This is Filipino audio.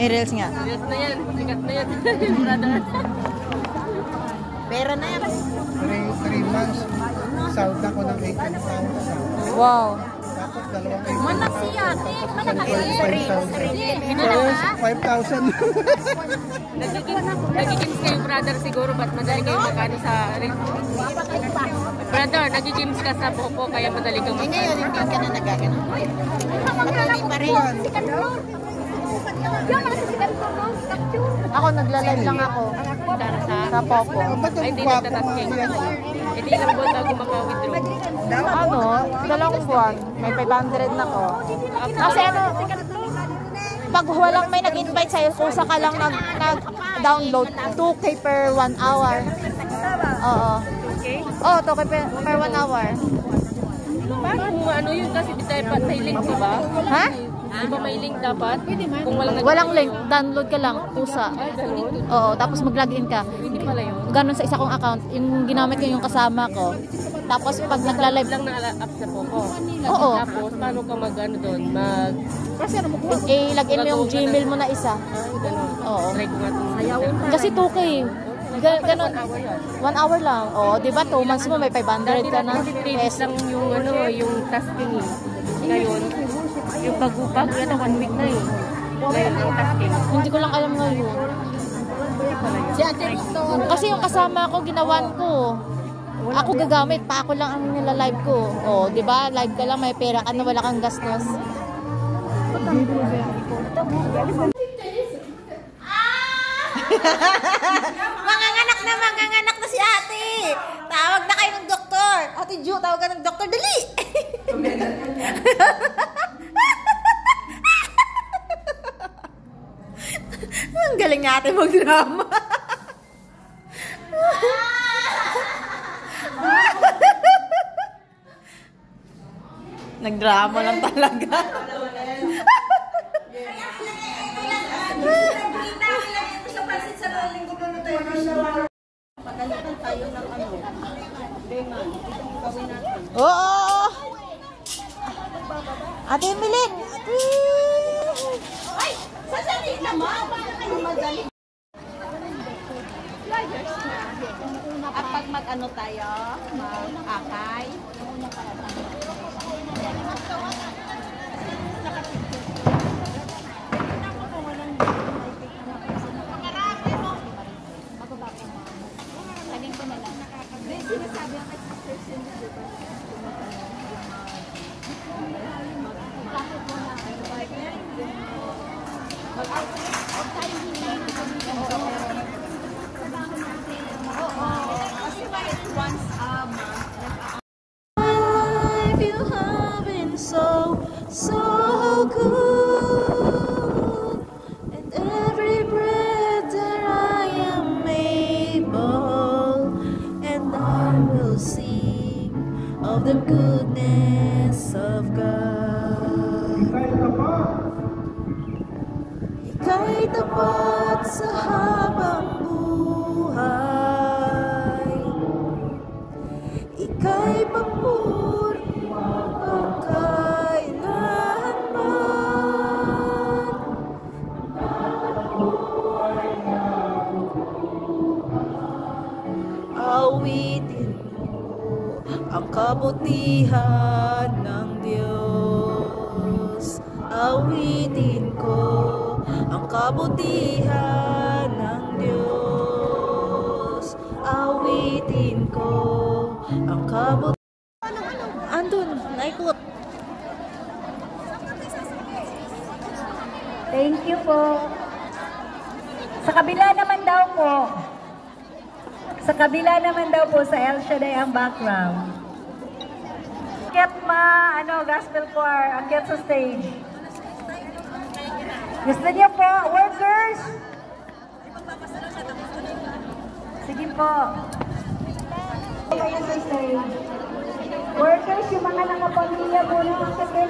I-reels nga. Reels na yan. Sikat na yan. Brother. Pera na yan. 3 months. Sahod ako ng 18,000. Wow. Tapos 2 Manak siya. Manak Yes, 5,000. Nag-gyms kayo, brother, siguro. Ba't madali kayo magkano sa rin? Brother, nag-gyms ka sa popo, kaya madali kang magkano. Ngayon, hindi ka na nagagano. Patuloy pa rin. Ako, nagla-live lang ako. Sa popo. Ay, hindi nagtatasking. Hindi lang buwan ako maka-withdraw. Ano? 2 buwan. May 500 na ko. Kasi ano, pag walang may nag-invite sa'yo, kusa ka lang nag-download. 2K per 1 hour. Oo. Okay? Oo, 2K per 1 hour. Paano mo ano yun? Kasi dapat may link, diba? Ha? Di ba may link dapat? Kung Walang link. Download ka lang. Kusa. Oo, tapos mag-login ka. Hindi pala yun. Ganon sa isa kong account. Yung ginamit ko yung kasama ko. Tapos pag nagla-live lang na app sa Poco. Oo. Tapos paano ka mag-ano doon? login mo yung Gmail mo na isa. Ganun. Oo. Try ko nga itong Kasi 2K. Ganon. 1 hour lang. Oo, di ba? 2 months mo may 500 ka na. Kasi 3 days lang yung ano, yung tasking eh. Ngayon, yung pag-upag na 1 week na eh. Ngayon ang tasking. Hindi ko lang alam ngayon. Kasi yung kasama ko, ginawan ko. Ako gagamit, pa ako lang ang nila-live ko. Oh, di ba? Live ka lang, may pera ka na, wala kang gastos. Manganganak na si ate. Tawag na kayo ng doktor. Ate Ju, tawag ka ng doktor, dali. Ang galing nga ate mag-drama. Nagdrama lang talaga. Oo. Ate Emilyn. Ay! Sasali naman! Madali. At pag mag-ano tayo, mag-akay. Lagyan ko na lang. Sinasabi ang so good, and every breath that I am able, and I will sing of the goodness of God. Ika'y tapat sa habang buhay, ika'y papuri awitin mo ang kabutihan ng Diyos. Awitin ko ang kabutihan ng Diyos. Awitin ko ang kabutihan. Andun, naikot. Thank you po. Sa kabila naman daw po. Sa kabila naman daw po sa El Shaddai ang background. Akyat gospel choir, akyat sa stage. Gusto niyo po, workers? Sige po. Akyat sa stage. yung mga nakapamilya po na akit